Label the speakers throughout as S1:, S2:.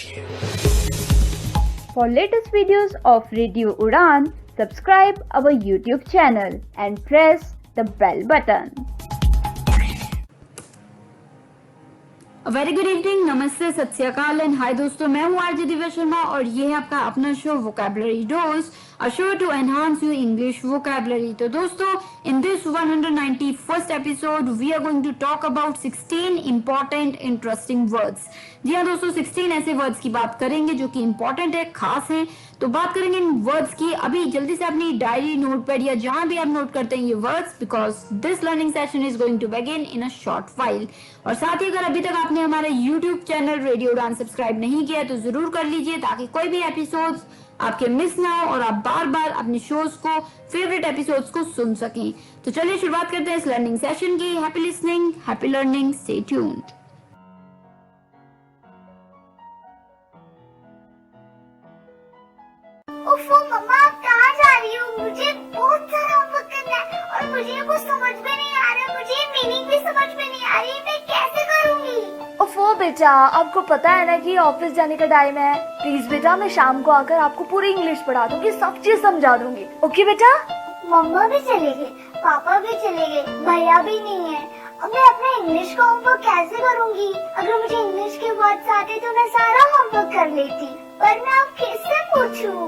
S1: For latest videos of Radio Udan, subscribe our YouTube channel and press the bell button.
S2: Very good evening, नमस्ते, सत श्री अकाल and hi दोस्तों, मैं हूँ RJ Divya Sharma और ये है आपका अपना show vocabulary dose, a show to enhance your English vocabulary. तो दोस्तों, in this 191st episode we are going to talk about 16 important interesting words. जी हाँ दोस्तों, 16 ऐसे वर्ड्स की बात करेंगे जो कि इंपॉर्टेंट है, खास है। तो बात करेंगे इन वर्ड्स की। अभी जल्दी से अपनी डायरी, नोटपैड या जहां भी आप नोट करते हैं ये words, because this learning session is going to begin in a short while. और साथ ही अगर अभी तक आपने हमारे YouTube channel radio Udaan subscribe नहीं किया तो जरूर कर लीजिए, ताकि कोई भी एपिसोड्स आपके मिस ना हो और आप बार बार अपने शोज को, फेवरेट एपिसोड्स को सुन सकें। तो चलिए शुरुआत करते हैं इस लर्निंग सेशन की। Happy listening, happy learning, stay tuned.
S3: ओफो मम्मा, आप कहाँ जा रही हो? मुझे बहुत सारा होमवर्क करना है और मुझे कुछ समझ में नहीं आ रहा, मुझे मीनिंग भी समझ में नहीं आ रही, मैं कैसे करूँगी?
S4: ओफो बेटा, आपको पता है ना कि ऑफिस जाने का टाइम है। प्लीज बेटा, मैं शाम को आकर आपको पूरी इंग्लिश पढ़ा दूंगी, सब चीज समझा दूंगी। ओके बेटा?
S3: मम्मा भी चले गए, पापा भी चले गए, भैया भी नहीं है। अब मैं अपना इंग्लिश का होमवर्क कैसे करूँगी? अगर मुझे इंग्लिश के वर्ड्स आते तो मैं सारा होमवर्क कर लेती, पर मैं अब किससे पूछूं?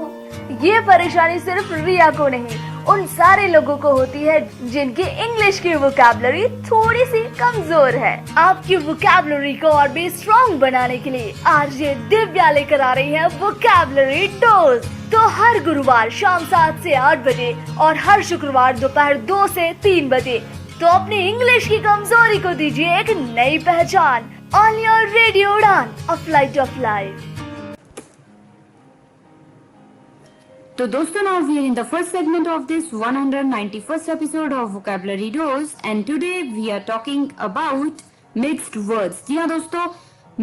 S4: ये परेशानी सिर्फ रिया को नहीं, उन सारे लोगों को होती है जिनकी इंग्लिश की वोकैबुलरी थोड़ी सी कमजोर है। आपकी वोकैबुलरी को और भी स्ट्रॉन्ग बनाने के लिए आरजे दिव्या लेकर आ रही है वोकैबुलरी डोज। तो हर गुरुवार शाम 7 से 8 बजे और हर शुक्रवार दोपहर 2 से 3 बजे तो अपनी इंग्लिश की कमजोरी को दीजिए एक नई पहचान। On your radio Udaan, a flight of life.
S2: तो दोस्तों, now we are in the first segment of this 191st episode of Vocabulary Dose and today we are talking about mixed words। जी हाँ दोस्तों,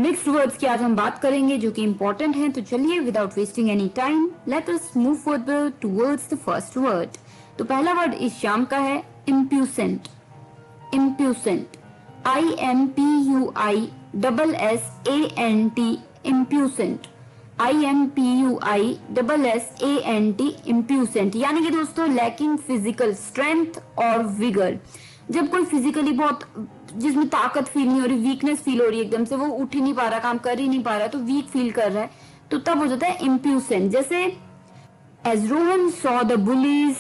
S2: mixed words की आज हम बात करेंगे जो कि important हैं। तो चलिए without wasting any time, let us move further towards the first word। तो पहला वर्ड इस शाम का है impudent। impudent, IMPUISSANT, impudent, IMPUISSANT, impudent, यानी कि दोस्तों लैकिंग फिजिकल स्ट्रेंथ और विगर। जब कोई फिजिकली बहुत, जिसमें ताकत फील नहीं हो रही, वीकनेस फील हो रही है, एकदम से वो उठ ही नहीं पा रहा, काम कर ही नहीं पा रहा, तो वीक फील कर रहा है, तो तब हो जाता है impudent। जैसे as Rohan saw the bullies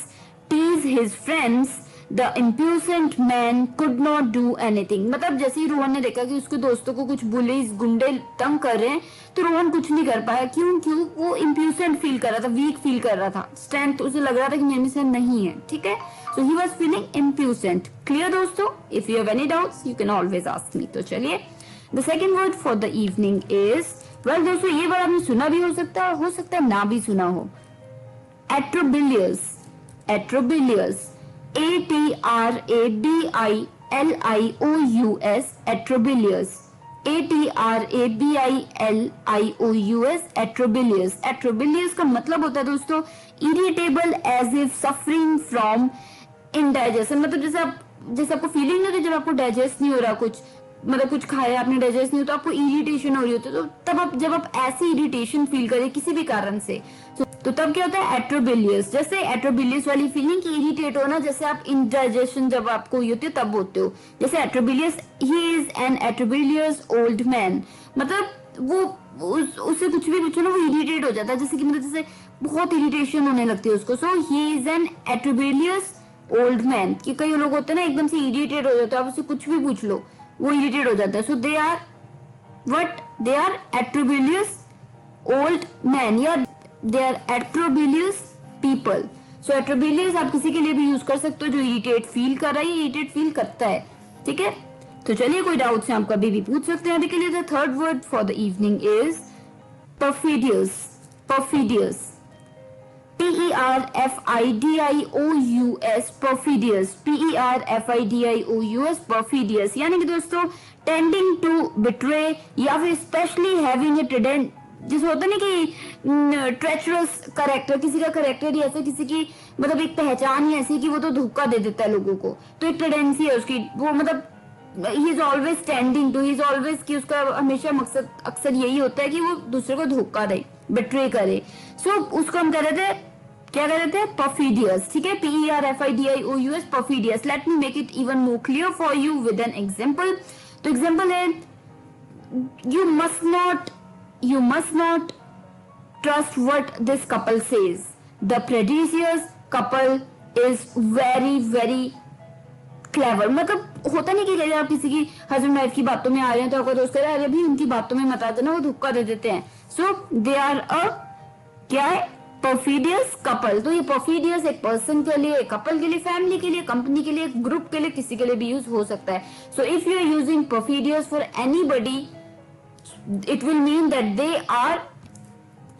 S2: tease his friends, the impudent man could not do anything। मतलब जैसे ही रोहन ने देखा कि उसके दोस्तों को कुछ बुलीज, गुंडे तंग कर रहे हैं, तो रोहन कुछ नहीं कर पाया। क्यों? वो impudent फील कर रहा था, वीक फील कर रहा था, स्ट्रेंथ उसे लग रहा था कि मेरे से नहीं है। ठीक है, so he was feeling impudent। Clear दोस्तों? if you have any doubts you can always ask me। तो चलिए, the second word for the evening is, well दोस्तों, ये वर्ड आपने सुना भी हो सकता है ना भी सुना हो। atrabilious, atrabilious, ATRABILIOUS, atrabilious, ATRABILIOUS, atrabilious। atrabilious का मतलब होता है दोस्तों irritable as if suffering from indigestion। मतलब जैसे आपको फीलिंग नहीं होती जब आपको डाइजेस्ट नहीं हो रहा कुछ, मतलब कुछ खाया आपने, डाइजेस्ट नहीं हो तो आपको इरिटेशन हो रही होती है। तो तब जब आप ऐसी इरिटेशन फील करें किसी भी कारण से, तो तब क्या होता है? एट्रोबिलियस। जैसे एट्रोबिलियस वाली फीलिंग की इरिटेट होना, जैसे आप इंडाइजेशन जब आपको होती है तब होते हो। जैसे atrabilious, he is an atrabilious old man. मतलब वो उससे कुछ भी पूछो ना, वो इरिटेट हो जाता है, जैसे कि मतलब जैसे बहुत इरिटेशन होने लगती है उसको। So he is an atrabilious old man. कि कई लोग होते हैं ना एकदम से इरिटेट हो जाते हैं, आप उससे कुछ भी पूछ लो वो इरिटेट हो जाता है। So they are what? They are atrabilious old man या दे आर एट्रोबिलियस पीपल। सो एट्रोबिलियस आप किसी के लिए भी यूज कर सकते हो जो इरिटेट फील कर रहा है, इरिटेट फील करता है। ठीक है, तो चलिए, कोई डाउट से आप कभी भी पूछ सकते हैं। अभी के लिए the third word for the evening is perfidious, perfidious, PERFIDIOUS, perfidious, PERFIDIOUS, perfidious, यानी कि दोस्तों tending to betray या फिर specially having a tendency, जिसे होता नहीं कि ट्रेचरस करेक्टर, किसी का करेक्टर ही ऐसा, किसी की मतलब एक पहचान ही ऐसी कि वो तो धोखा दे देता है लोगों को, तो एक टेंडेंसी है उसकी, वो मतलब he is always standing to, he is always, कि उसका हमेशा मकसद अक्सर यही होता है कि वो दूसरे को धोखा दे, बिट्रे करे। सो उसको हम कह रहे थे, क्या कह रहे थे, परफिडियस। ठीक है, PERFIDIOUS, perfidious. Let me make it even more clear for you with an example. तो एग्जांपल है, you must not trust what this couple says. The previous couple is very clever. मतलब होता नहीं कि आप किसी की हस्बैंड वाइफ की बातों में आ रहे हैं तो आपका दोस्त कह रहा है अरे भी उनकी बातों में मत आ जाना, वो धोखा दे देते हैं। सो दे आर अ, क्या है, परफिडियस कपल। तो ये परफिडियस एक पर्सन के लिए, कपल के लिए, फैमिली के लिए, कंपनी के लिए, ग्रुप के लिए, किसी के लिए भी यूज हो सकता है। So if you are using perfidious for anybody, it will mean that they are,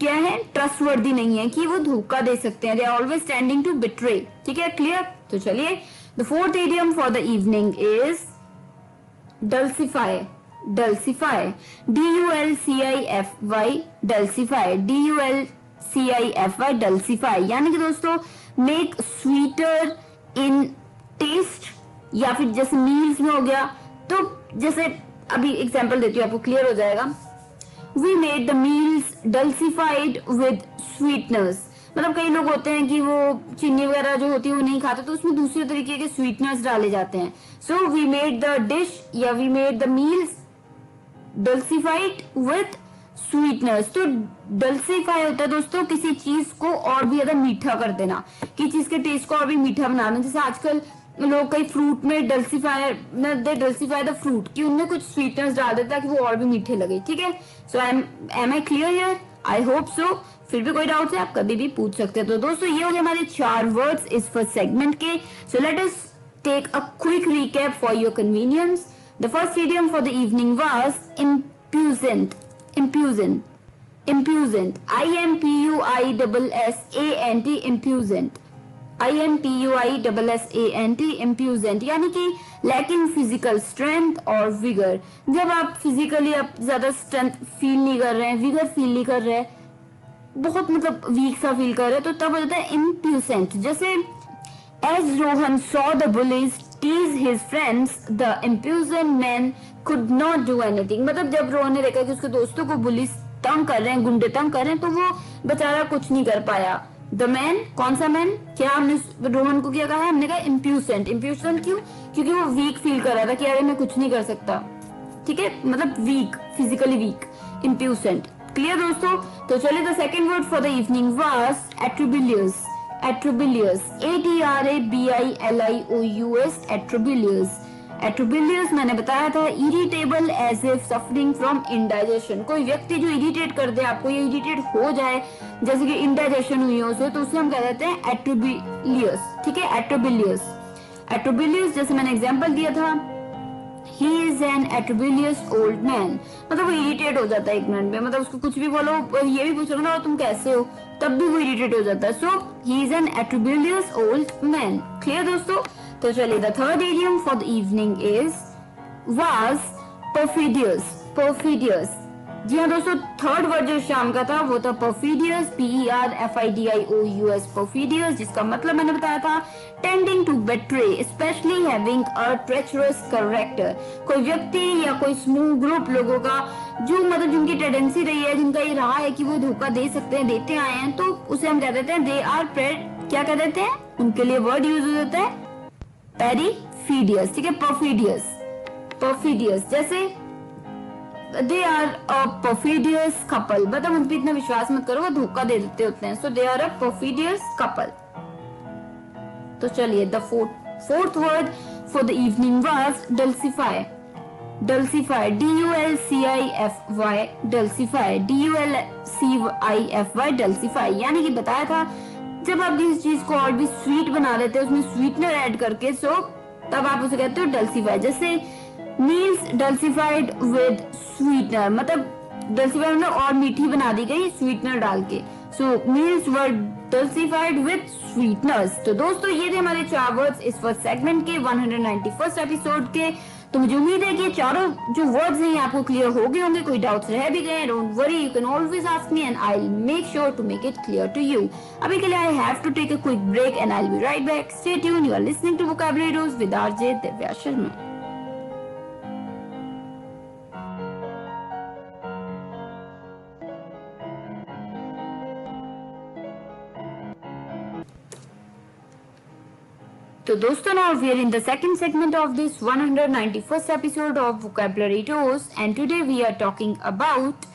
S2: क्या है, ट्रस्टवर्दी नहीं है, कि वो धोखा दे सकते हैं। They are always standing to betray. ठीक है, क्लियर। तो चलिए, the fourth idiom for the evening is dulcify. Dulcify, DULCIFY, dulcify, DULCIFY, dulcify, यानी कि दोस्तों मेक स्वीटर इन टेस्ट, या फिर जैसे मील्स में हो गया। तो जैसे अभी एग्जांपल देती हूँ, आपको क्लियर हो जाएगा। We made the meals dulcified with sweeteners। मतलब कई लोग होते हैं कि वो चीनी वगैरह जो होती है वो नहीं खाते, तो उसमें दूसरे तरीके के स्वीटनर्स डाले जाते हैं। So we made the dish, या we made the meals dulcified with sweeteners। तो डल्सिफाई होता है दोस्तों किसी चीज को और भी ज्यादा मीठा कर देना, कि चीज के टेस्ट को और भी मीठा बनाना। जैसे आजकल लोग कई फ्रूट में डल्सिफाई द फ्रूट, कि उनमें कुछ स्वीटनेस डाल देते ताकि वो और भी मीठे लगे। ठीक है, so am I clear here? I hope so. फिर भी कोई डाउट है आप कभी भी पूछ सकते हैं। तो दोस्तों ये हो गए हमारे 4 वर्ड्स इस फर्स्ट सेगमेंट के। So let us take a quick recap for your convenience. The first idiom for the evening was impuissant. Impuissant, impuissant, IMPUISSANT, impuissant, IMPUISSANT, impuissant, यानी कि लैकिंग फिजिकल स्ट्रेंथ और विगर। जब आप physically आप ज्यादा strength feel नहीं कर रहे हैं, विगर फील नहीं कर रहे हैं, बहुत मतलब वीक सा फील कर रहे हैं, तो तब हो जाता है इम्प्यूजेंट। जैसे as Rohan saw the bullies tease his friends, the impuissant man could not do anything. मतलब जब रोहन ने देखा कि उसके दोस्तों को बुलीज तंग कर रहे हैं, गुंडे तंग कर रहे हैं, तो वो बेचारा कुछ नहीं कर पाया। द मैन, कौन सा मैन, क्या हमने रोहन को क्या कहा है, हमने कहा इम्प्यूजेंट। इम्प्यूजेंट क्यों? क्योंकि वो वीक फील कर रहा था कि अरे मैं कुछ नहीं कर सकता। ठीक है, मतलब weak, physically weak, impuissant. Clear दोस्तों? तो चलिए, the second word for the evening was atrabilious. Atrabilious, ATRABILIOUS, atrabilious. Atrabilious मैंने बताया था, irritable as if suffering from indigestion. कोई व्यक्ति जो इरिटेट कर दे आपको, ये इरिटेट हो जाए, जैसे कि इंडाइजेशन हुई हो उसे, तो उसे हम कह देते हैं एट्रोबिलियस। ठीक है, एट्रोबिलियस। एट्रोबिलियस जैसे मैंने एग्जांपल दिया था, he is an atrabilious old man. मतलब वो इरिटेट हो जाता है 1 मिनट में, मतलब उसको कुछ भी बोलो, ये भी पूछ लो ना तुम कैसे हो, तब भी वो इरिटेट हो जाता है। So he is an atrabilious old man. Clear दोस्तों? तो चलिए, the third idiom for the evening is was perfidious. Perfidious, जी हाँ दोस्तों, थर्ड वर्ड जो शाम का था वो था परफिडियस, PERFIDIOUS, परफिडियस, जिसका मतलब मैंने बताया था tending to betray, specially having a treacherous character. कोई व्यक्ति या कोई समूह, ग्रुप लोगों का जो मतलब जिनकी टेंडेंसी रही है, जिनका ये रहा है कि वो धोखा दे सकते हैं, देते आए हैं, तो उसे हम कह देते हैं दे आर क्या कह देते हैं, उनके लिए वर्ड यूज हो जाता है पेरिफिडियस। ठीक है, परफिडियस। परफिडियस जैसे they are a perfidious couple, मतलब उन पे इतना विश्वास मत करो, वो धोखा दे देते होते हैं। So they are a perfidious couple. तो चलिए, the fourth word for the evening was dulcify. Dulcify, DULCIFY, dulcify, DULCIFY, dulcify, यानी कि बताया था जब आप किसी चीज को और भी स्वीट बना देते हैं, उसमें स्वीटनर ऐड करके, सो तब आप उसे कहते हो डल्सिफाई। जैसे मील्स डल्सिफाइड विद स्वीटनर, मतलब डल्सिफाई मतलब और मीठी बना दी गई स्वीटनर डाल के। सो मील्स वर डल्सिफाइड विद स्वीटनर्स। तो दोस्तों ये थे हमारे 4 वर्ड्स इस फर्स्ट सेगमेंट के 191st एपिसोड के। तो मुझे उम्मीद है कि चारों जो वर्ड्स हैं आपको क्लियर हो गए होंगे। कोई डाउट्स रह भी गए, don't worry, you can always ask me and I will make sure to make it clear to you. अभी के लिए I have to take a quick break and I will be right back. Stay tuned, you are listening to vocabulary dose with RJ Divya Sharma. तो दोस्तों now we are in the second segment of this 191st episode of Vocabulary Dose and today we are talking about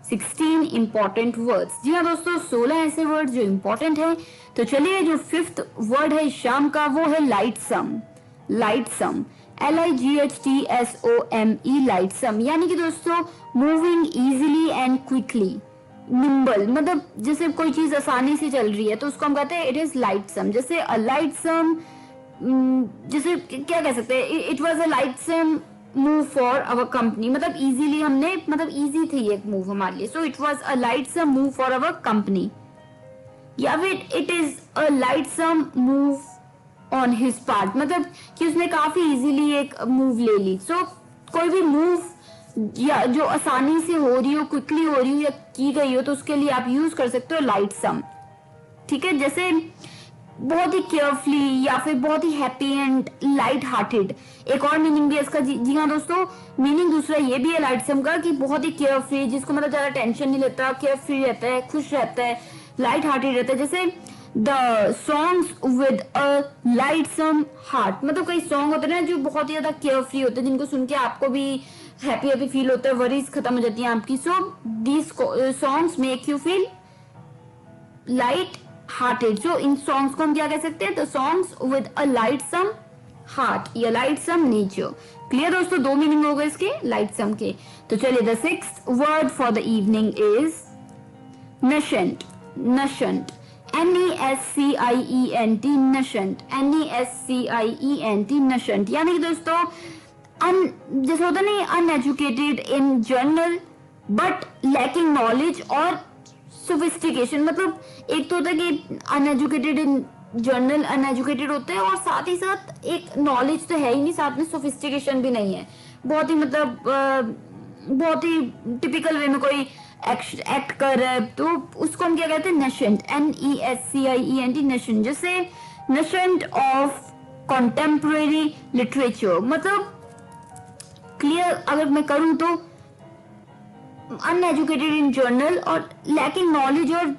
S2: 16 important words। जी हाँ दोस्तों 16 ऐसे word जो important है। तो चलिए जो फिफ्थ वर्ड है शाम का वो है लाइटसम। लाइटसम LIGHTSOME लाइटसम यानी कि दोस्तों moving easily and quickly. Nimble मतलब जैसे कोई चीज आसानी से चल रही है तो उसको हम कहते हैं इट इज लाइटसम। जैसे अ लाइटसम जैसे क्या कह सकते हैं it was a lightsome move for our company मतलब इजीली हमने मतलब इजी थी एक मूव हमारे लिए। So it was a lightsome move for our company या फिर it is a lightsome move on his part मतलब कि उसने काफी इजीली एक मूव ले ली। सो कोई भी मूव या जो आसानी से हो रही हो क्विकली हो रही हो या की गई हो तो उसके लिए आप यूज कर सकते हो लाइटसम। ठीक है, जैसे बहुत ही केयरफुली या फिर बहुत ही हैप्पी एंड लाइट हार्टेड। एक और मीनिंग भी है इसका। जी हाँ दोस्तों, मीनिंग दूसरा ये भी है लाइटसम का कि बहुत ही केयरफ्री, जिसको मतलब ज्यादा टेंशन नहीं लेता, केयरफ्री रहता है, खुश रहता है, लाइट हार्टेड रहता है। जैसे the songs with a lightsome heart मतलब कई सॉन्ग होते हैं ना जो बहुत ही ज्यादा केयरफ्री होते हैं, जिनको सुन के आपको भी हैप्पी हैप्पी फील होता है, वरीज खत्म हो जाती है आपकी। So these songs make you feel light hearted. जो इन सॉन्ग्स को हम क्या कह सकते हैं, the songs with a lightsome heart या लाइटसम नेचर। क्लियर दोस्तों, दो मीनिंग हो गए इसके लाइटसम के। तो चलिए the sixth word for the evening is nescient. Nescient NESCIENT nescient NESCIENT nescient यानी कि दोस्तों जैसे होता नहीं uneducated in general but lacking knowledge और सोफिस्टिकेशन। मतलब एक तो होता है कि अनएजुकेटेड इन जनरल अनएजुकेटेड होते हैं और साथ ही साथ एक नॉलेज तो है ही नहीं, साथ में सोफिस्टिकेशन भी नहीं है। बहुत ही मतलब बहुत ही टिपिकल वे में कोई एक्ट कर रहा है तो उसको हम क्या कहते हैं, नशंट NESCIENT नशंट। जैसे नशंट ऑफ कॉन्टेम्परेरी लिटरेचर मतलब क्लियर अगर मैं करूं तो अनएजुकेटेड इन जर्नल और लैकिंग नॉलेज और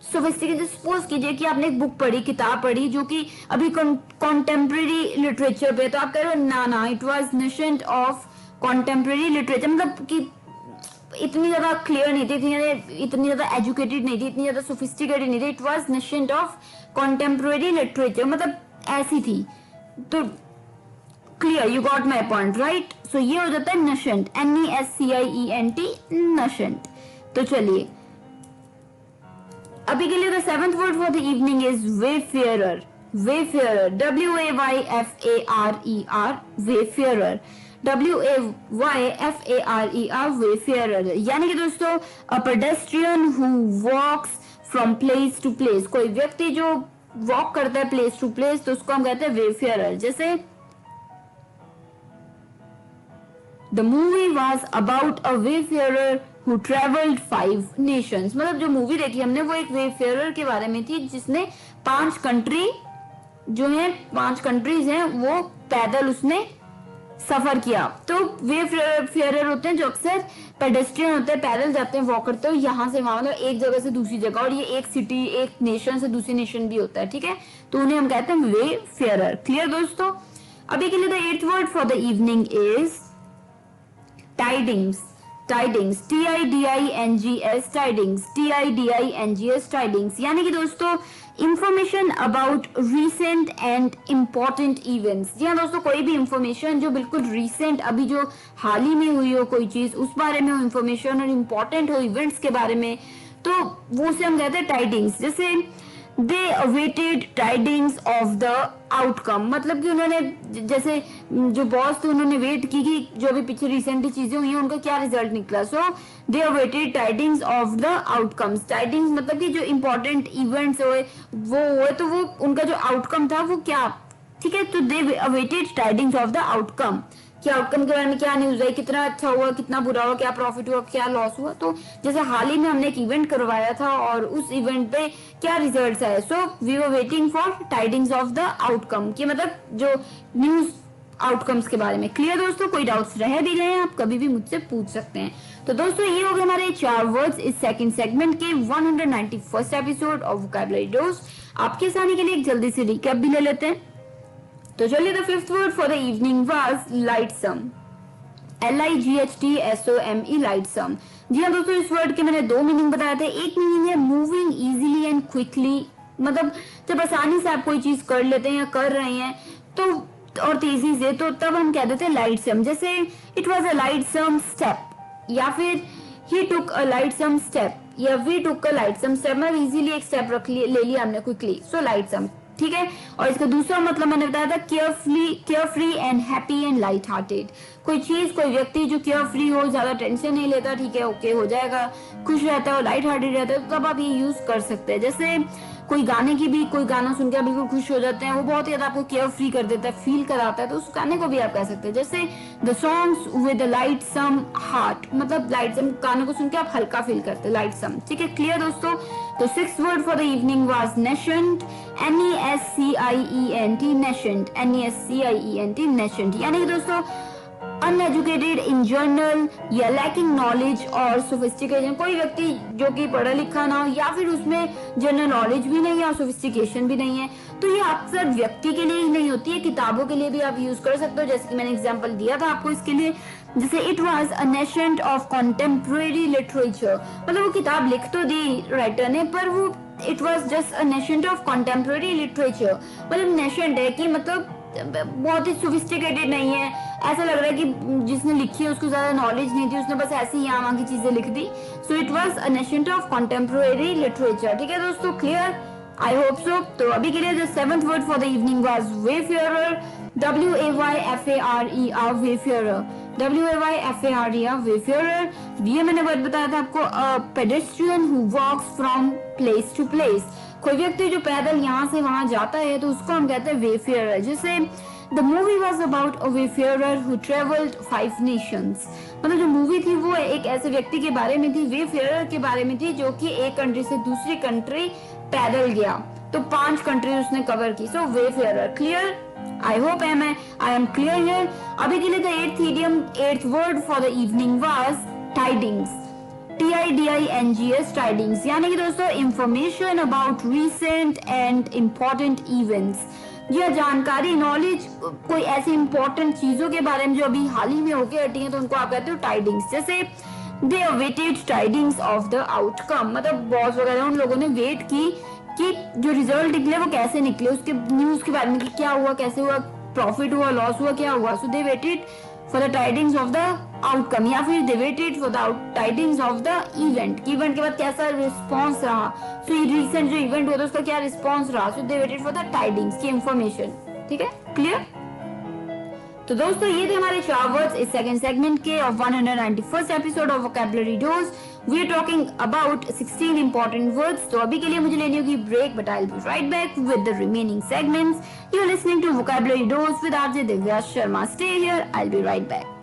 S2: सोफिस्टिकेटेड। सपोज कीजिए कि आपने एक बुक पढ़ी, किताब पढ़ी जो कि अभी कॉन्टेम्परेरी लिटरेचर पे, तो आप कह रहे हो ना it was nescient of contemporary literature मतलब कि इतनी ज्यादा क्लियर नहीं थी, इतनी ज्यादा एजुकेटेड नहीं थी, इतनी ज्यादा सोफिस्टिकेटेड नहीं थी। It was nescient of contemporary literature मतलब ऐसी थी। तो clear, you got my point right. So ये हो जाता है नशंट NESCIENT नशंट। तो चलिए अभी के लिए the seventh word for the evening is wayfarer. Wayfarer WAYFARER wayfarer WAYFARER wayfarer यानी कि दोस्तों a pedestrian who walks from place to place. कोई व्यक्ति जो वॉक करता है प्लेस टू प्लेस तो उसको हम कहते हैं वेफेयरर। जैसे The movie was about a wayfarer who traveled 5 nations। मतलब जो मूवी देखी हमने वो एक वेफेयरर के बारे में थी जिसने 5 कंट्री जो है 5 कंट्रीज हैं वो पैदल उसने सफर किया। तो वेफेयरर होते हैं जो अक्सर पेडेस्ट्रियन होते हैं, पैदल जाते हैं, वॉक करते हैं यहाँ से वहां मतलब एक जगह से दूसरी जगह, और ये एक सिटी एक नेशन से दूसरी नेशन भी होता है। ठीक है, तो उन्हें हम कहते हैं वेफेयरर। क्लियर दोस्तों, अभी के लिए the 8th word for the evening is tidings। tidings TIDINGS tidings TIDINGS tidings यानी कि दोस्तों information about recent and important events. जी हाँ दोस्तों, कोई भी इंफॉर्मेशन जो बिल्कुल रीसेंट अभी जो हाल ही में हुई हो कोई चीज उस बारे में हो इंफॉर्मेशन और इम्पोर्टेंट हो इवेंट्स के बारे में तो वो से हम कहते हैं टाइडिंग्स। जैसे they awaited tidings of the outcome मतलब कि उन्होंने जैसे जो बॉस थे उन्होंने वेट की कि जो अभी पीछे रिसेंटली चीजें हुई हैं उनका क्या रिजल्ट निकला। So they awaited tidings of the outcomes. Tidings मतलब कि जो इंपॉर्टेंट इवेंट्स हुए वो हुए तो वो उनका जो आउटकम था वो क्या। ठीक है, तो they awaited tidings of the outcome कि आउटकम के बारे में क्या न्यूज है, कितना अच्छा हुआ, कितना बुरा हुआ, क्या प्रॉफिट हुआ, क्या लॉस हुआ। तो जैसे हाल ही में हमने एक इवेंट करवाया था और उस इवेंट पे क्या रिजल्ट्स आए। So we were waiting for tidings of the outcome कि मतलब जो न्यूज आउटकम्स के बारे में। क्लियर दोस्तों, कोई डाउट्स रह भी गए आप कभी भी मुझसे पूछ सकते हैं। तो दोस्तों ये हो गए हमारे 4 वर्ड्स इस सेकंड सेगमेंट के 191st episode of vocabulary dose. आपके सामने के लिए एक जल्दी से रिकैप भी ले लेते हैं। तो चलिए, the fifth word for the evening was lightsome, LIGHTSOME, lightsome. जी हाँ दोस्तों, इस वर्ड के मैंने दो मीनिंग बताए थे। एक मीनिंग है मूविंग इजीली एंड क्विकली, मतलब जब आसानी से आप कोई चीज कर लेते हैं या कर रहे हैं तो और तेजी से, तो तब हम कह देते हैं लाइटसम। जैसे इट वाज अ लाइटसम स्टेप, या फिर ही टुक अ लाइटसम स्टेप, या वी टुक अ लाइटसम स्टेप, मतलब इजीली एक स्टेप ले लिया हमने क्विकली, सो लाइटसम। ठीक है, और इसका दूसरा मतलब मैंने बताया था carefree and happy and light hearted. कोई चीज, कोई व्यक्ति जो केयरफ्री हो, ज्यादा टेंशन नहीं लेता, ठीक है, ओके हो जाएगा, खुश रहता है और लाइट हार्टेड रहता है, तब आप ये यूज कर सकते हैं। जैसे कोई गाने की भी, कोई गाना सुन के आप बिल्कुल खुश हो जाते हैं, वो बहुत ज्यादा आपको केयर फ्री कर देता है, फील कराता है, तो उस गाने को भी आप कह सकते हैं। जैसे the songs with lightsome heart, मतलब लाइट सम गाने को सुन के आप हल्का फील करते हैं, लाइट सम। ठीक है, क्लियर दोस्तों। तो sixth word for the evening was nescient, NESCIENT, nescient, NESCIENT, nescient, यानी कि दोस्तों अनएजुकेटेड इन जनरल या लैकिंग नॉलेज और सोफिस्टिकेशन। कोई व्यक्ति जो कि पढ़ा लिखा ना हो, या फिर उसमें जनरल नॉलेज भी नहीं है और सोफिस्टिकेशन भी नहीं है, तो ये अक्सर व्यक्ति के लिए ही नहीं होती है, किताबों के लिए भी आप यूज कर सकते हो। जैसे कि मैंने एग्जांपल दिया था आपको इसके लिए, जैसे it was a nescient of contemporary literature, मतलब वो किताब लिख तो दी राइटर ने, पर वो it was just a nescient of contemporary literature, मतलब नेशेंट है कि मतलब बहुत ही सोफिस्टिकेटेड नहीं है, ऐसा लग रहा है कि जिसने लिखी है उसको ज्यादा नॉलेज नहीं थी, उसने बस ऐसे ही यहाँ की चीजें लिख दी। So it was a nescient of contemporary literature. ठीक है दोस्तों, क्लियर, आई होप सो। तो अभी के लिए जो seventh word for the evening was wayfarer, WAYFARER, wayfarer, WAYFARER, wayfarer. ये मैंने वर्ड बताया था आपको, pedestrian who walks from place to place, कोई व्यक्ति जो पैदल यहाँ से वहां जाता है तो उसको हम कहते हैं वेफेयरर। जैसे the movie was about a wayfarer who travelled 5 nations, मतलब जो मूवी थी वो एक ऐसे व्यक्ति के बारे में थी, वेफेयरर के बारे में थी, जो कि एक कंट्री से दूसरी कंट्री पैदल गया, तो 5 कंट्री उसने कवर की, so wayfarer. Clear, I hope I am clear here. अभी के लिए the eighth word for the evening was tidings, TIDINGS, tidings, यानी कि दोस्तों information about recent and important events. यह जानकारी, नॉलेज, कोई ऐसी इंपॉर्टेंट चीजों के बारे में जो अभी हाल ही में होके हटी है, तो उनको आप कहते हो टाइडिंग्स। जैसे they awaited tidings of the outcome, मतलब बॉस वगैरह उन लोगों ने वेट की कि जो रिजल्ट निकले वो कैसे निकले, उसके न्यूज के बारे में कि क्या हुआ, कैसे हुआ, प्रॉफिट हुआ, लॉस हुआ, क्या हुआ। So they waited for the tidings of the outcome, या फिर they waited for the tidings of the event, event के बाद कैसा रिस्पॉन्स रहा, सो रिसेंट जो इवेंट हुआ था उसका क्या रिस्पॉन्स रहा, so they waited for the tidings की इंफॉर्मेशन। ठीक है, क्लियर। तो दोस्तों ये थे हमारे 4 वर्ड्स इस सेकंड सेगमेंट के of 191st episode of vocabulary dose. We are talking about 16 important words. तो अभी के लिए मुझे लेनी होगी break, but I will be right back with the remaining segments. You are listening to vocabulary dose with RJ Divya Sharma. Stay here, I will be right back.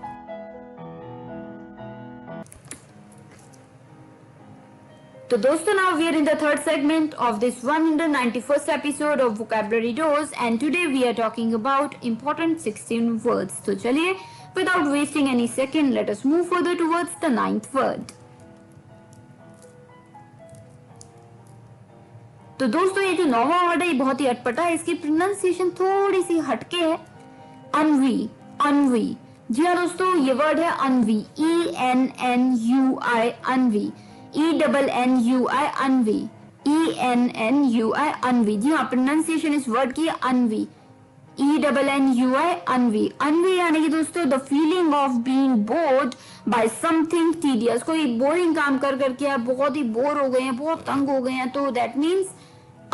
S2: तो दोस्तों now we are in the third segment of this 191st episode of Vocabulary Dose, and today we are talking about important 16 words. तो चलिए without wasting any second, let us move further towards the 9th word. तो दोस्तों ये जो 9वां word है ये बहुत ही अटपटा है, इसकी प्रोनाउंसिएशन थोड़ी सी हटके है। अनवी, अनवी। जी हाँ दोस्तों, ये वर्ड है अनवी, ENNUI, अनवी, ENNUI, अनवी, ENNUI, अनवी। जी हाँ, प्रोनाउंसिएशन इस वर्ड की अनवी, ENNUI, अनवी। अनवी यानी कि दोस्तों the feeling of being bored by something tedious, कोई बोरिंग काम कर करके आप बहुत ही बोर हो गए हैं, बहुत तंग हो गए हैं, तो दैट मीन्स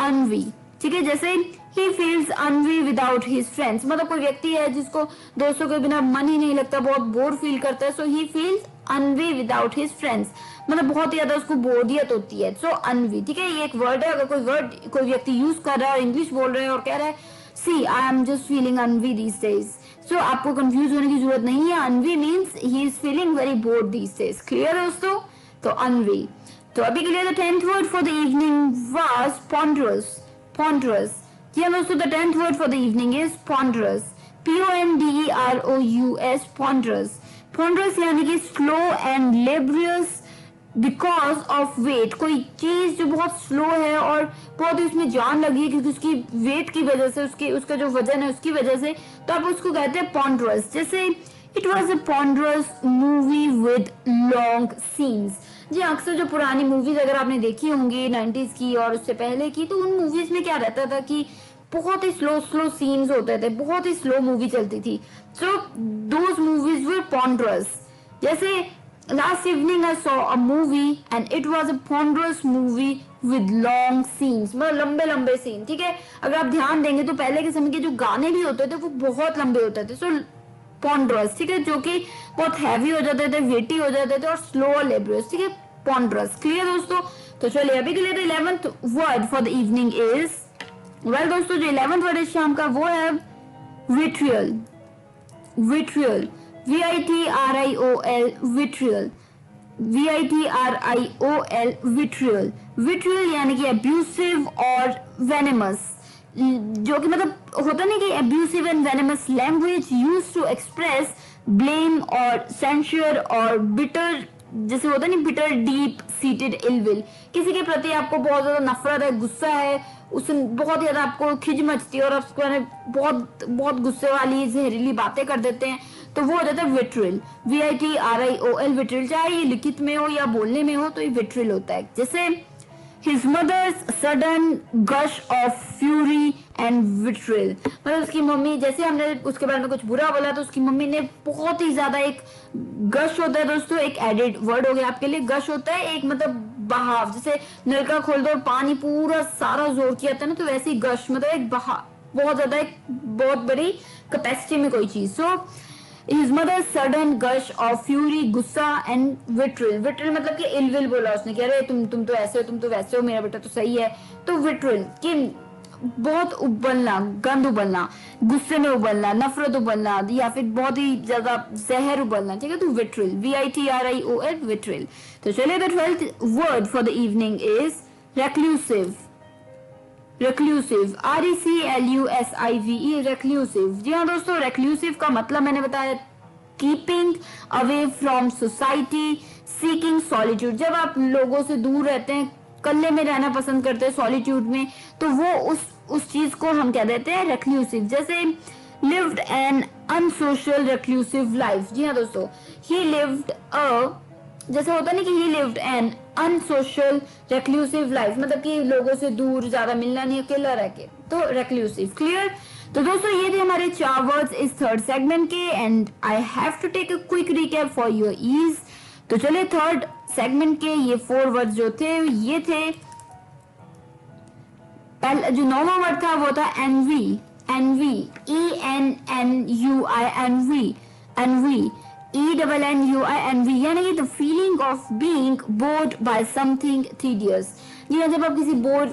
S2: अनवी। ठीक है, जैसे he feels ennui without his friends, मतलब कोई व्यक्ति है जिसको दोस्तों के बिना मन ही नहीं लगता, बहुत बोर फील करता है, so he feels ennui without his friends, मतलब बहुत ही ज्यादा उसको बोरियत होती है, सो अनवी। ठीक है, ये एक वर्ड है। अगर कोई वर्ड कोई व्यक्ति यूज कर रहा है, इंग्लिश बोल रहे हैं और कह रहा है see I am just feeling ennui these days, so आपको कंफ्यूज होने की जरूरत नहीं है। Ennui means he is feeling very bored these days. Clear है दोस्तों, तो अनवी। तो अभी के लिए the 10th word for the evening was ponderous, ponderous। जी हाँ दोस्तों, the 10th word for the evening is ponderous, PONDEROUS, ponderous। ponderous यानी कि slow and laborious because of weight, कोई चीज जो बहुत स्लो है और बहुत ही उसमें जान लगी है क्योंकि उसकी वेट की वजह से, उसका जो वजन है उसकी वजह से, तो आप उसको कहते हैं पॉन्ड्रस। जैसे it was a ponderous movie with long scenes. जी अक्सर जो पुरानी मूवीज अगर आपने देखी होंगी 90s की और उससे पहले की, तो उन मूवीज में क्या रहता था कि बहुत ही स्लो सीन्स होते थे, बहुत ही स्लो मूवी चलती थी। So those movies were ponderous. जैसे last evening I saw a movie and it was a ponderous movie with long scenes, मतलब लंबे लंबे सीन। ठीक है, अगर आप ध्यान देंगे तो पहले के समय के जो गाने भी होते थे वो बहुत लंबे होते थे। सो पॉन्ड्रस, ठीक है, जो कि बहुत हैवी हो जाते थे, वेटी हो जाते थे और स्लो और लेबरियस। ठीक है, पॉन्ड्रस। क्लियर दोस्तों? तो चलिए अभी के लिए 11th word for the evening is, well दोस्तों जो 11th वर्ड है शाम का वो है vitriol. Vitriol, VITRIOL, vitriol, VITRIOL, vitriol. Vitriol यानी कि अब्यूसिव और वेनेमस, जो कि मतलब होता नहीं कि abusive and venomous language used to express blame और सेंश्योर और बिटर, जैसे होता नहीं बिटर डीप सीटेड इलविल, किसी के प्रति आपको बहुत ज्यादा नफरत है, गुस्सा है, उससे बहुत ज्यादा आपको खिज मचती है और आप उसके बारे में बहुत बहुत गुस्से वाली जहरीली बातें कर देते हैं, तो वो हो जाता है विट्रियल। VITRIOL, vitriol. चाहे ये लिखित में हो या बोलने में हो तो ये विट्रियल होता है। जैसे His mother's sudden gush of fury and vitriol, मतलब उसकी मम्मी, जैसे हमने उसके बारे में कुछ बुरा बोला तो उसकी मम्मी ने बहुत ही ज्यादा, एक गश होता है दोस्तों, एक एडेड वर्ड हो गया आपके लिए। गश होता है एक मतलब बहाव, जैसे नलका खोल दो और पानी पूरा सारा जोर किया था ना, तो वैसे ही गश मतलब एक बहाव, बहुत ज्यादा, एक बहुत बड़ी कैपेसिटी में कोई चीज। सो His mother's sudden gush of fury, गुस्सा and vitriol। vitriol मतलब कि इलविल बोला उसने कि अरे तुम तो ऐसे हो, तुम तो वैसे हो, मेरा बेटा तो सही है। तो vitriol कि बहुत उबलना, गंद उबलना, गुस्से में उबलना, नफरत उबलना या फिर बहुत ही ज्यादा जहर उबलना। ठीक है, तो vitriol, VITRIOL, vitriol। तो चलिए the 12th word for the evening is reclusive। reclusive, RECLUSIVE, reclusive। जी हाँ दोस्तों, reclusive का मतलब मैंने बताया keeping away from society, seeking solitude. जब आप लोगों से दूर रहते हैं, कल्ले में रहना पसंद करते हैं, सॉलिट्यूड में, तो वो उस चीज को हम कह देते हैं reclusive। जैसे lived an unsocial reclusive life। जी हाँ दोस्तों, he lived a, जैसे होता नहीं कि he lived an unsocial reclusive life, मतलब कि लोगों से दूर, ज्यादा मिलना नहीं, अकेला रह के, तो रेक्लूसिव। क्लियर? तो दोस्तों ये थे हमारे 4 वर्ड्स इस 3rd सेगमेंट के, and I have to take a quick recap for your ease. तो चलिए 3rd सेगमेंट के ये 4 वर्ड्स जो थे ये थे, पहला जो 9वां वर्ड था वो था ennui. Ennui, ENNUI, ennui, ennui, ENNUI, envy, यानी कि the feeling of being bored by something tedious। जी हाँ, जब आप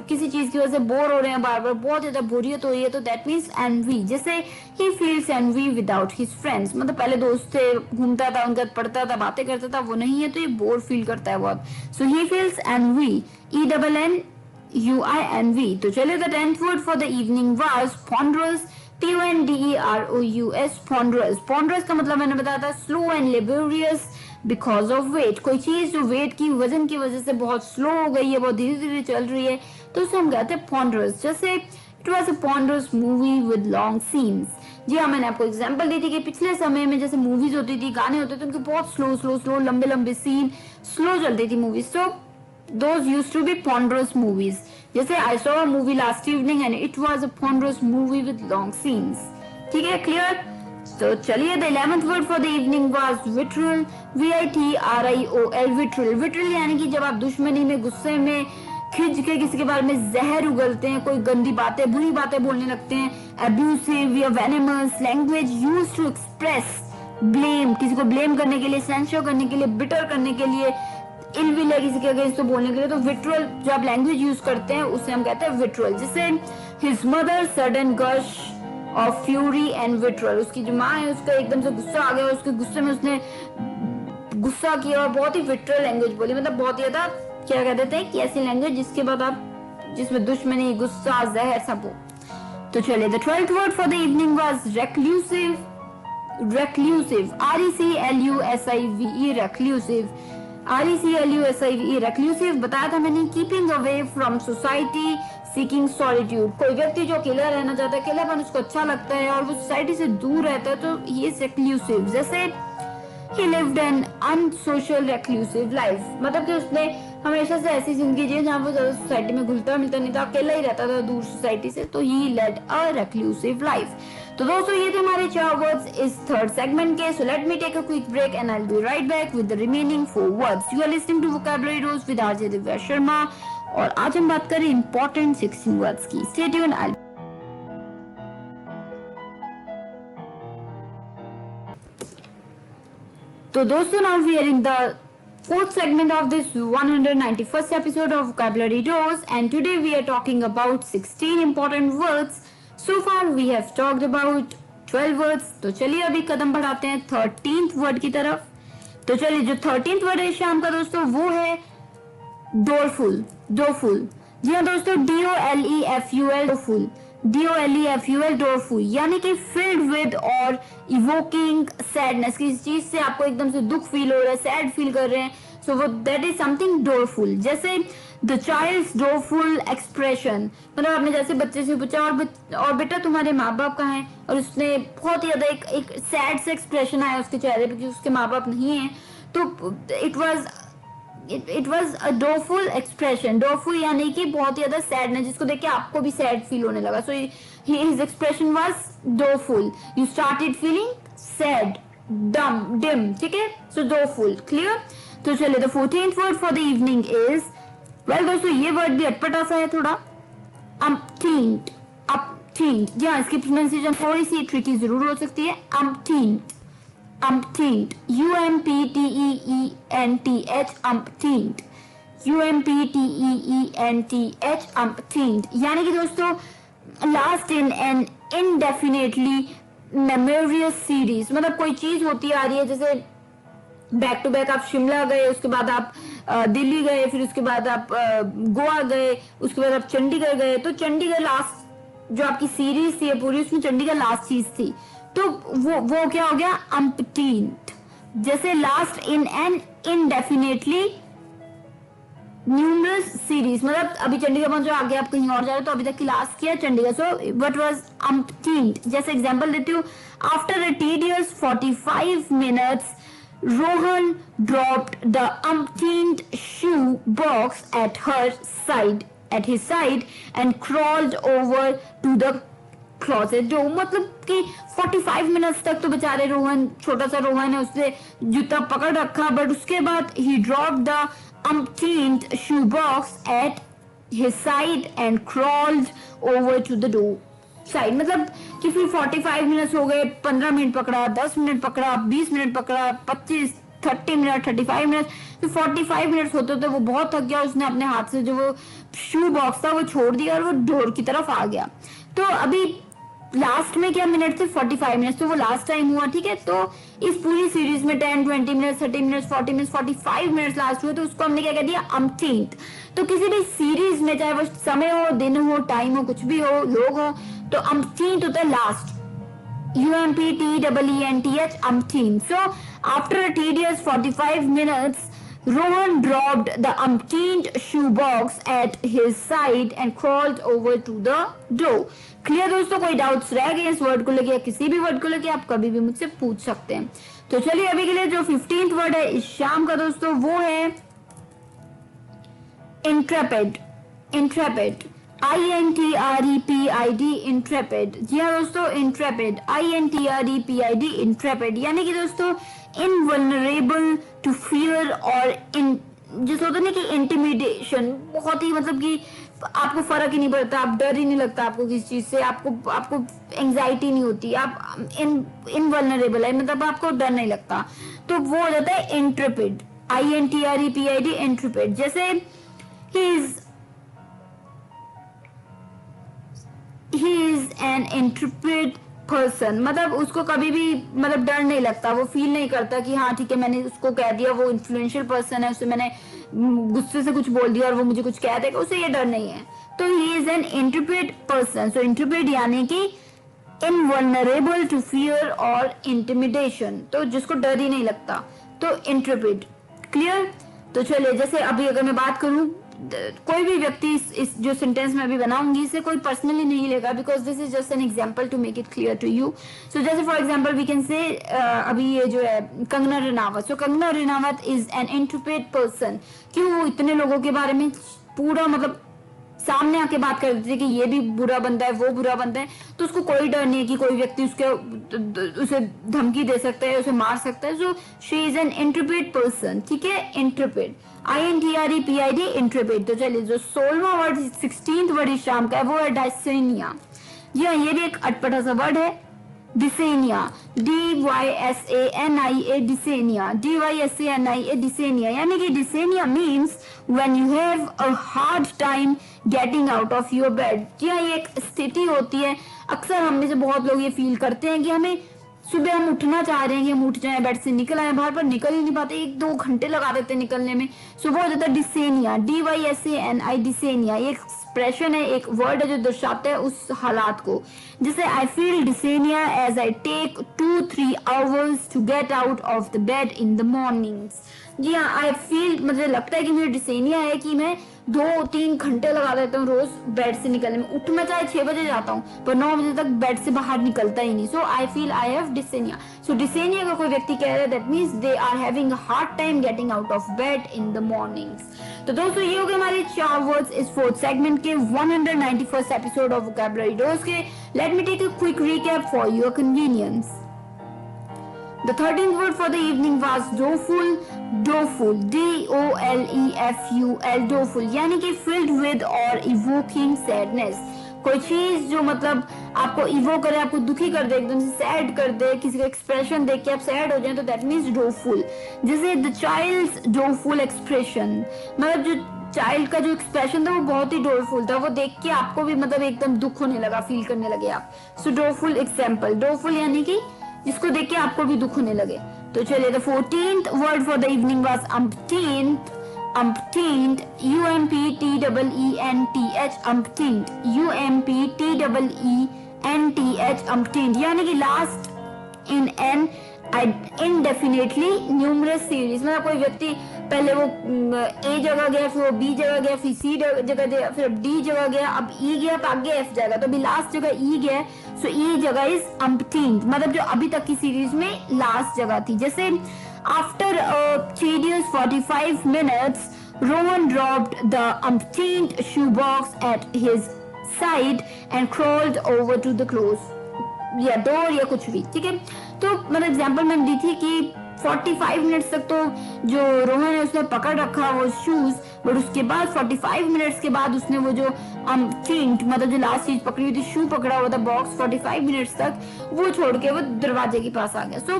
S2: किसी चीज की वजह से बोर हो रहे हैं, बार बार बहुत ज्यादा बोरियत हो रही है, तो दैट मीन्स एनवी। जैसे he feels ennui without his friends, मतलब पहले दोस्त थे, घूमता था, उनका पढ़ता था, बातें करता था, वो नहीं है तो ये बोर फील करता है बहुत। So he feels ennui, ENNUI, envy। तो चलिए the 10th word for the evening was ponderous, PONDEROUS, ponderous। ponderous का मतलब मैंने बताया था slow and laborious because of weight. कोई चीज जो वेट की, वजन की वजह से बहुत स्लो हो गई है, बहुत धीरे धीरे चल रही है, तो उसे हम कहते हैं ponderous। जैसे it was a ponderous movie with long scenes. जी हाँ, मैंने आपको एग्जांपल दी थी कि पिछले समय में जैसे मूवीज होती थी, गाने होते थे, उनके बहुत स्लो लंबे लंबे सीन, स्लो चलती थी movies. So those used to be ponderous movies। जैसे I saw a movie last evening and it was a ponderous movie with long scenes। ठीक है, क्लियर? तो चलिए the 11th word for the evening was vitriol, VITRIOL, vitriol। vitriol यानी कि जब आप दुश्मनी में, गुस्से में, खिंच के किसी के बारे में जहर उगलते हैं, कोई गंदी बातें, बुरी बातें बोलने लगते हैं। abusive या venomous language used to express blame, किसी को ब्लेम करने के लिए, सेंसर करने के लिए, बिटर करने के लिए, इलविल है किसी के अगेंस्ट तो बोलने के लिए, तो विट्रियल जो आप लैंग्वेज यूज करते हैं उसे हम कहते हैं विट्रियल। जैसे his mother sudden gush of fury and vitriol, उसकी जो माँ है उसका एकदम से गुस्सा आ गया, उसके गुस्से में उसने गुस्सा किया और बहुत ही विट्रियल लैंग्वेज बोली, मतलब बहुत ही ज्यादा क्या कह देते हैं कि ऐसी लैंग्वेज जिसके बाद आप, जिसमें दुश्मनी, गुस्सा, जहर सब हो। तो चलिए the 12th word for the evening was reclusive. Reclusive, RECLUSIVE, reclusive. RECLUSIVE reclusive बताया था मैंने, keeping away from society, seeking solitude, कोई व्यक्ति जो अकेला रहना चाहता है, अकेलापन उसको अच्छा लगता है और वो सोसाइटी से दूर रहता है तो ही इज रेक्लूसिव। जैसे he lived an unsocial reclusive life, मतलब कि उसने हमेशा से ऐसी जिंदगी जी जहाँ वो ज्यादा सोसाइटी में घुलता मिलता नहीं था, अकेला ही रहता था दूर सोसाइटी से, तो he led a reclusive life। तो दोस्तों ये थे हमारे 4 वर्ड्स इस थर्ड सेगमेंट के। So let me take a quick break and I will be right back with the remaining 4 words. You are listening to vocabulary dose with RJ Divya Sharma और आज हम बात करें इंपॉर्टेंट 16 वर्ड्स की। Stay tuned. तो दोस्तों now we are in the fourth segment of this 191st episode of Vocabulary Dose, and today we are talking about 16 important words. So far we have talked about 12 words. तो चलिए अभी कदम बढ़ाते हैं 13th word की तरफ। तो चलिए जो 13th वर्ड है शाम का दोस्तों वो है डोरफुल। डोरफुल, जी हाँ दोस्तों, DOLEFUL डोरफुल, DOLEFUL डोरफुल, यानी कि फिल्ड विद और इवोकिंग सैडनेस, किसी चीज से आपको एकदम से दुख फील हो रहा है, सैड फील कर रहे हैं, सो वो दैट इज समथिंग डोरफुल। जैसे द चाइल्ड्स डोरफुल एक्सप्रेशन, मतलब आपने जैसे बच्चे से पूछा और बेटा तुम्हारे माँ बाप कहाँ हैं, और उसने बहुत ही ज्यादा एक सैड से एक्सप्रेशन आया उसके चेहरे पे कि उसके माँ बाप नहीं है, तो इट वॉज अ डोरफुल एक्सप्रेशन। डोरफुल यानी कि बहुत ही ज्यादा सैडनेस, जिसको देख के आपको भी सैड फील होने लगा, so his expression was doleful. You started feeling sad, dim, ठीक है, सो डोरफुल, क्लियर। तो चलिए the 14th word for the evening is, well दोस्तों ये वर्ड भी अटपटा सा है थोड़ा, अम्पटीन्ड। अम्पटीन्ड, जी हाँ, इसकी प्रोनाउंसिएशन थोड़ी सी ट्रिकी जरूर हो सकती है। अम्पटीन्ड, umpteenth, UMPTEENTH, umpteenth, UMPTEENTH, umpteenth, यानी कि दोस्तों last in an indefinitely memories series, मतलब कोई चीज होती आ रही है, जैसे बैक टू बैक आप शिमला गए, उसके बाद आप दिल्ली गए, फिर उसके बाद आप गोवा गए, उसके बाद आप चंडीगढ़ गए, तो चंडीगढ़ लास्ट जो आपकी सीरीज थी पूरी, उसमें चंडीगढ़ लास्ट चीज थी, तो वो क्या हो गया, अम्पटीन्थ। जैसे last in an indefinitely numerous series, मतलब अभी चंडीगढ़ पहुंचो, आगे आप कहीं और जा रहे हो, तो अभी तक की लास्ट किया चंडीगढ़, सो व्हाट वाज अम्पटीन्थ। जैसे एग्जांपल देती हूँ, after a tedious 45 minutes Rohan dropped the umpteenth shoe box at his side and crawled over to the closet door। मतलब कि 45 मिनट्स तक तो बेचारे रोहन, छोटा सा रोहन है, उसने जूता पकड़ रखा, बट उसके बाद he dropped the umpteenth shoe box at his side and crawled over to the door side। मतलब कि फिर 45 मिनट्स हो गए, 15 मिनट पकड़ा, 10 मिनट पकड़ा, 20 मिनट पकड़ा, 25, 30 मिनट, 35 मिनट, फिर 45 मिनट होते होते वो बहुत थक गया, उसने अपने हाथ से जो वो शू बॉक्स था वो छोड़ दिया और वो डोर की तरफ आ गया। तो अभी लास्ट में क्या मिनट थे, 45 मिनट, तो वो लास्ट टाइम हुआ, ठीक है। तो इस पूरी सीरीज में 10, 20 minute, 30 minute, 40 minute, 45 minute last हुए, तो उसको हमने क्या कह दिया, अम्पटीन्थ। तो किसी भी सीरीज में चाहे वो समय हो, दिन हो, टाइम हो, कुछ भी हो, लोग हो, तो अम्पटीन्थ होता है last, UMPTEENTH, umpteenth। So after a tedious 45 minutes, Rohan dropped the umpteenth shoe box at his side and crawled over to the door। Clear दोस्तों, कोई डाउट्स रह गए इस वर्ड को लेके या किसी भी वर्ड को लेके, आप कभी भी मुझसे पूछ सकते हैं। तो चलिए अभी के लिए जो 15th वर्ड है इस शाम का दोस्तों वो है इंट्रेपिड। इंट्रेपिड, INTREPID, इंट्रेपिड, जी हाँ दोस्तों, इंट्रेपिड, INTREPID, इंट्रेपिड, यानी कि दोस्तों इनवल्नरेबल टू फियर और जैसे होता है ना कि इंटिमिडेशन, बहुत ही मतलब कि आपको फर्क ही नहीं पड़ता, आप डर ही नहीं लगता आपको किसी चीज से, आपको एंजाइटी नहीं होती, आप इनवल्नरेबल है, मतलब आपको डर नहीं लगता, तो वो हो जाता है इंट्रेपिड, INTREPID, इंट्रेपिड। जैसे he is an intrepid person, मतलब उसको कभी भी मतलब डर नहीं लगता, वो फील नहीं करता कि हाँ ठीक है मैंने उसको कह दिया, वो इन्फ्लुएंशियल पर्सन है, उसे मैंने गुस्से से कुछ बोल दिया और वो मुझे कुछ कह देगा, उसे ये डर नहीं है, तो he is an intrepid person। so intrepid यानी कि इनवल्नरेबल टू फियर और इंटिमिडेशन, तो जिसको डर ही नहीं लगता, तो इंट्रेपिड, क्लियर। तो चलिए, जैसे अभी अगर मैं बात करूं, कोई भी व्यक्ति इस जो सेंटेंस में अभी बनाऊंगी इसे कोई पर्सनली नहीं लेगा, because this is just an example to make it clear to you. So जैसे for example we can say अभी ये जो है Kangana Ranaut. So Kangana Ranaut is an intrepid person. क्यों? वो इतने लोगों के बारे में पूरा मतलब सामने आके बात कर देती है कि ये भी बुरा बंदा है, वो बुरा बंदा है, तो उसको कोई डर नहीं है कि कोई व्यक्ति उसे धमकी दे सकता है, उसे मार सकता है. So she is an interpret person. ठीक है, इंटरप्रेट, INTREPID, इंटरप्रेट. तो चलिए, जो 16वां वर्ड 16th वर्ड इस शाम का है वो है डायसेनिया. जी हाँ, ये भी एक अटपटा सा वर्ड है, डिसेनिया. DYSANIA, डिसेनिया. DYSANIA, डिसेनिया. यानी कि डिसेनिया means when you have a hard time getting out of your bed. जी हाँ, ये एक स्थिति होती है. अक्सर हम में से बहुत लोग ये फील करते हैं कि हमें सुबह हम उठना चाह रहे हैं कि हम उठ जाएं, बेड से निकल आए बाहर, पर निकल ही नहीं पाते, 1-2 घंटे लगा देते हैं निकलने में. सुबह हो जाता है डिसेनिया. DYSANI, डिसेनिया. ये एक्सप्रेशन है, एक वर्ड है जो दर्शाता है उस हालात को. जैसे I feel dysania as I take 2-3 hours to get out of the bed in the mornings. जी हाँ, आई फील, मुझे लगता है कि मुझे डिसेनिया है कि मैं 2-3 घंटे लगा देता हूँ रोज बेड से निकलने में. उठ मैं चाहे 6 बजे जाता हूँ पर 9 बजे तक बेड से बाहर निकलता ही नहीं. सो आई फील आई हैव डिसेनिया. सो डिसेनिया का कोई व्यक्ति कह रहा है that means they are having a hard time getting out of bed in the mornings. तो दोस्तों, ये हो गए हमारे 4 वर्ड्स इस 4th सेगमेंट के 191st episode of vocabulary dose के. Let me take a quick recap for your convenience. The 13th word for the evening was doleful. Doleful, DOLEFUL, doleful, यानी कि filled with or evoking sadness. कोई चीज जो मतलब आपको evoke करे, आपको दुखी कर दे, एकदम से सैड कर दे, किसी का एक्सप्रेशन देख के आप सैड हो जाए तो दैट मीन्स doleful. जैसे द चाइल्ड्स doleful एक्सप्रेशन, मतलब जो चाइल्ड का जो एक्सप्रेशन था वो बहुत ही डोलफुल था, वो देख के आपको भी मतलब एकदम दुख होने लगा, फील करने लगे आप. सो डोलफुल एग्जाम्पल. डोलफुल यानी कि जिसको देख के आपको भी दुख होने लगे. तो चलिए, the 14th word for the evening was umpteenth. umpteenth, UMPTEENTH, umpteenth, UMPTEENTH, umpteenth, यानी कि last in an indefinitely numerous series. मतलब कोई व्यक्ति पहले वो A जगह गया, फिर वो B जगह गया, फिर C जगह गया, फिर अब D जगह गया, अब E गया, अब आगे F जाएगा, तो अभी लास्ट जगह E गया. सो E जगह इज umpteenth, मतलब जो अभी तक की सीरीज में लास्ट जगह थी. जैसे after tedious 45 minutes Rohan dropped the umpteenth shoebox at his side and crawled over to the close या डोर या कुछ भी. ठीक है, तो मतलब एग्जाम्पल मैंने दी थी कि 45 मिनट्स तक तो जो रोहन है उसने पकड़ रखा वो शूज, बट उसके बाद 45 मिनट्स के बाद उसने वो जो umpteenth मतलब जो लास्ट चीज पकड़ी हुई थी, शू पकड़ा हुआ था बॉक्स, 45 मिनट्स तक वो छोड़ के वो दरवाजे के पास आ गया. सो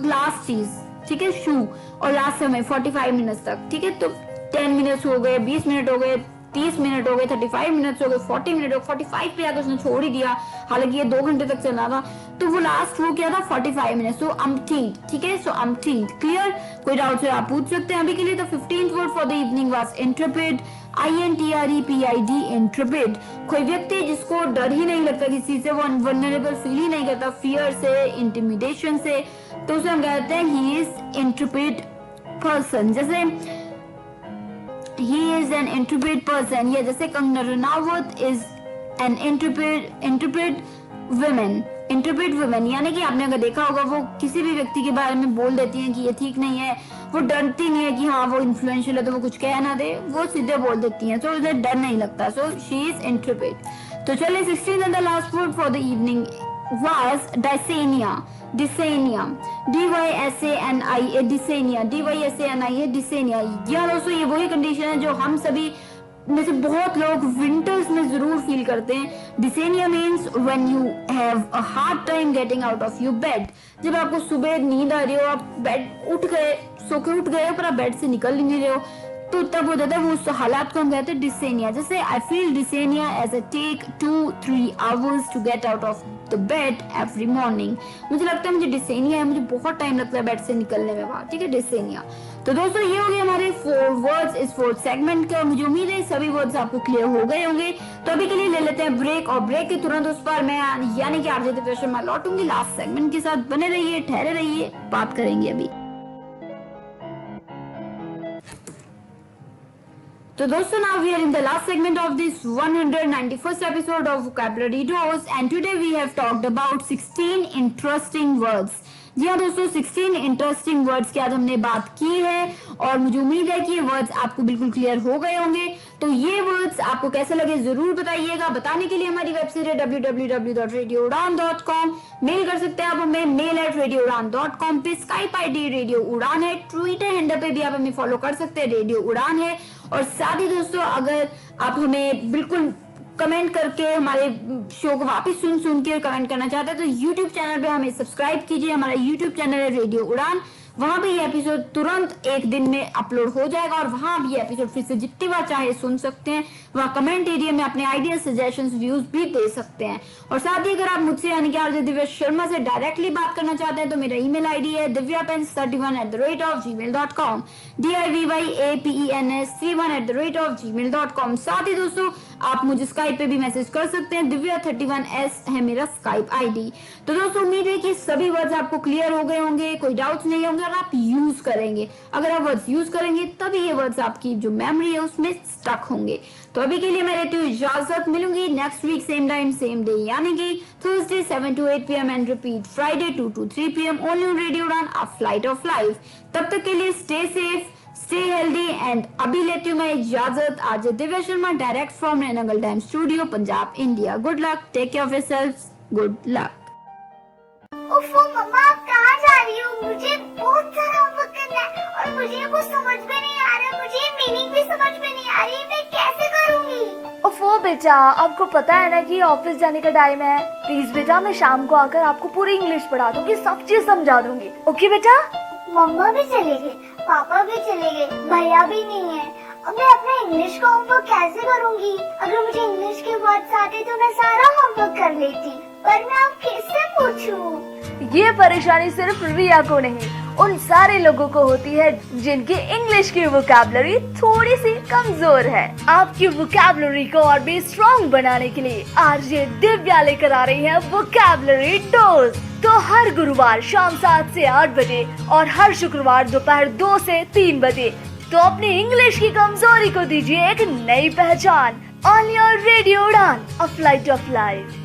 S2: लास्ट चीज, ठीक है, शू, और लास्ट समय 45 मिनट्स तक. ठीक है, तो 10 मिनट्स हो गए, 20 मिनट हो गए, 30 मिनट हो गए, 35 मिनट्स हो गए, 40 मिनट हो गए, 45 पे आकर उसने छोड़ ही दिया, हालांकि ये 2 घंटे तक चलना था, तो वो लास्ट वो क्या था 45 मिनट. सो umpteenth. ठीक है, सो umpteenth. क्लियर? कोई डाउट है आप पूछ सकते हैं. अभी के लिए तो 15th word for the evening was interpret. INTREPID, interpret. कोई व्यक्ति जिसको डर ही नहीं लगता किसी से, वो वल्नरेबल फील ही नहीं करता फियर से, इंटिमिडेशन से, तो उसे हम कहते हैं ही इज इंटरप्रेट पर्सन. जैसे he is an interpret person, या जैसे Kangana Ranaut is an interpret women. Interpret women यानी कि आपने अगर देखा होगा वो किसी भी व्यक्ति के बारे में बोल देती हैं कि ये ठीक नहीं है, वो डरती नहीं है कि हाँ वो इन्फ्लुएंशियल है तो वो कुछ कह ना दे, वो सीधे बोल देती हैं, सो उन्हें डर नहीं लगता. So she is interpret. तो चलिए, 16th and the last word for the evening was dysania. डिसेनिया, DYSANIA, डिसेनिया, DYSANIA, डिसेनिया. यार दोस्तों, ये वही कंडीशन है जो हम सभी में से बहुत लोग विंटर्स में जरूर फील करते हैं. Dysania means when you have a hard time getting out of your bed. जब आपको सुबह नींद आ रही हो, आप बेड उठ गए, सो के उठ गए पर आप बेड से निकल ही नहीं रहे हो, तो तब हो जाता है वो उस हालात को हम कहते हैं डिसेनिया. जैसे I feel dysania as a take 2-3 hours to get out of the bed every morning. मुझे लगता है मुझे डिसेनिया है, मुझे बहुत टाइम लगता है बेड से निकलने में बाहर. ठीक है, डिसेनिया. तो दोस्तों, ये हो गए हमारे 4 वर्ड्स इस 4th सेगमेंट के, और मुझे उम्मीद है सभी वर्ड्स आपको क्लियर हो गए होंगे. तो अभी के लिए ले लेते हैं ब्रेक, और ब्रेक के तुरंत उस पर मैं यानी कि आरजे दिव्या शर्मा लौटूंगी लास्ट सेगमेंट के साथ. बने रहिए, ठहरे रहिए, बात करेंगे अभी. तो दोस्तों now we are in the last segment of this 191st episode of Vocabulary Dose and today we have talked about 16 interesting words. जी हाँ दोस्तों, 16 इंटरेस्टिंग वर्ड्स की आज हमने बात की है और मुझे उम्मीद है कि ये वर्ड्स आपको बिल्कुल क्लियर हो गए होंगे। तो ये वर्ड्स आपको कैसे लगे जरूर बताइएगा। बताने के लिए हमारी वेबसाइट है www.radioudan.com। मेल कर सकते हैं आप हमें mail@radioudan.com पे। स्काइप आईडी रेडियो उड़ान है। ट्विटर हैंडल पे भी आप हमें फॉलो कर सकते हैं, रेडियो उड़ान है। और साथ ही दोस्तों अगर आप हमें बिल्कुल कमेंट करके हमारे शो को वापस सुन के कमेंट करना चाहते हैं तो यूट्यूब चैनल पे हमें सब्सक्राइब कीजिए। हमारा यूट्यूब चैनल है रेडियो उड़ान, वहां पे ये एपिसोड तुरंत एक दिन में अपलोड हो जाएगा और वहां भी ये एपिसोड फिर से जितनी बार चाहे सुन सकते हैं। वहां कमेंट एरिया में अपने आइडिया, सजेशंस, व्यूज भी दे सकते हैं। और साथ ही अगर आप मुझसे यानी कि आरजे दिव्या शर्मा से डायरेक्टली बात करना चाहते हैं तो मेरा ईमेल आईडी है divyapens31@gmail.com divyapens31@gmail.com। साथ ही दोस्तों आप मुझे स्काइप पे भी मैसेज कर सकते हैं, दिव्या31s है मेरा स्काइप आईडी। तो दोस्तों उम्मीद है कि सभी वर्ड्स आपको क्लियर हो गए होंगे, कोई डाउट्स नहीं होंगे और आप यूज करेंगे। अगर आप वर्ड्स यूज करेंगे तभी ये वर्ड्स आपकी जो मेमोरी है उसमें स्टक होंगे। तो अभी के लिए मैं लेती हूँ इजाजत, मिलूंगी next week same time same day यानी कि Thursday 7 to 8 PM and repeat Friday 2 to 3 PM only on radio Udaan, a flight of life. तब तक के लिए stay safe, stay healthy and अभी लेती हूँ मैं इजाजत। RJ Divya Sharma direct from Nangal dam studio, Punjab, India. Good luck, take care of yourselves, good luck.
S3: उफ़ो मम्मा, आप कहाँ जा रही हो? मुझे बहुत सारा होमवर्क करना है और मुझे कुछ समझ में नहीं आ रहा, मुझे मीनिंग भी समझ में नहीं आ रही, मैं कैसे करूँगी?
S4: ओफो बेटा, आपको पता है ना कि ऑफिस जाने का टाइम है। प्लीज बेटा, मैं शाम को आकर आपको पूरी इंग्लिश पढ़ा दूंगी, सब चीज समझा दूंगी। ओके बेटा?
S3: मम्मा भी चले गए, पापा भी चले गए, भैया भी नहीं है। अब मैं अपना इंग्लिश का होमवर्क कैसे करूँगी? अगर मुझे इंग्लिश के वर्ड्स आते तो मैं सारा होमवर्क कर लेती, पर मैं अब किससे पूछूं?
S4: ये परेशानी सिर्फ रिया को नहीं, उन सारे लोगों को होती है जिनकी इंग्लिश की वोकैबुलरी थोड़ी सी कमजोर है। आपकी वोकैबुलरी को और भी स्ट्रॉन्ग बनाने के लिए आरजे दिव्या लेकर आ रही है वोकैबुलरी डोज। तो हर गुरुवार शाम 7 से 8 बजे और हर शुक्रवार दोपहर 2 से 3 बजे तो अपनी इंग्लिश की कमजोरी को दीजिए एक नई पहचान। On your radio Udaan, a flight of life.